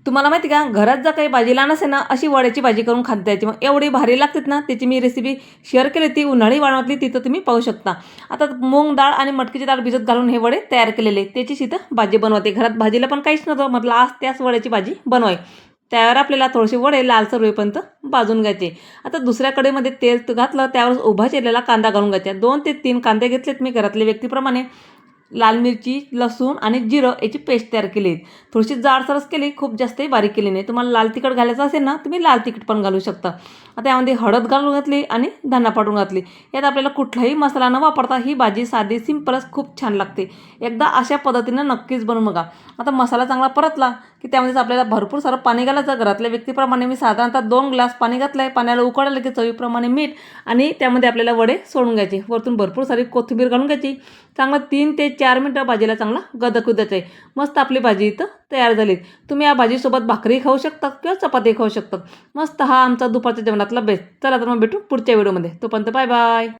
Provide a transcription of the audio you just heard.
तुम्हाला माहिती का, घरात जर काही भाजीला नसेल ना, अशी वड्याची भाजी करून खाता यायची. मग एवढी भारी लागतात ना, त्याची मी रेसिपी शेअर केली होती उन्हाळी वाणातली, तिथं तुम्ही पाहू शकता. आता मूग डाळ आणि मटकीची डाळ भिजत घालून हे वडे तयार केलेले, त्याचीच इथं भाजी बनवते. घरात भाजीला पण काहीच नव्हतं, म्हटलं आज त्याच वड्याची भाजी बनवाय. त्यावर आपल्याला थोडेसे वडे लालसर होईपर्यंत भाजून घ्यायचे. आता दुसऱ्या कढईमध्ये तेल घातलं, त्यावर उभा चिरलेला कांदा घालून घ्यायचा. 2 ते 3 कांदे घेतलेत मी घरातल्या व्यक्तीप्रमाणे. लाल मिरची, लसूण आणि जिरं याची पेस्ट तयार केली. थोडीशी जाडसरच केली, खूप जास्तही बारीक केली नाही. तुम्हाला लाल तिखट घालायचं असेल ना, तुम्ही लाल तिखट पण घालू शकता. आता यामध्ये हळद घालून घातली आणि धना पावडर घातली. यात आपल्याला कुठलाही मसाला न वापरता ही भाजी साधी सिंपलच खूप छान लागते. एकदा अशा पद्धतीनं नक्कीच बनवून बघा. आता मसाला चांगला परतला की त्यामध्येच आपल्याला भरपूर सारं पाणी घालायचं. घरातल्या व्यक्तीप्रमाणे मी साधारणतः 2 ग्लास पाणी घातलं आहे. पाण्याला उकळलं की चवीप्रमाणे मीठ आणि त्यामध्ये आपल्याला वडे सोडून घ्यायचे. वरतून भरपूर सारी कोथिंबीर घालून घ्यायची. चांगलं 3 ते 4 मिनिटं भाजीला चांगला गदकू द्यायचं आहे. मस्त आपली भाजी इथं तयार झाली. तुम्ही या भाजीसोबत भाकरी खाऊ शकता किंवा चपाती खाऊ शकता. मस्त हा आमचा दुपारच्या जेवणातला बेस्ट. चला तर मग भेटू पुढच्या व्हिडिओमध्ये. तोपर्यंत बाय बाय.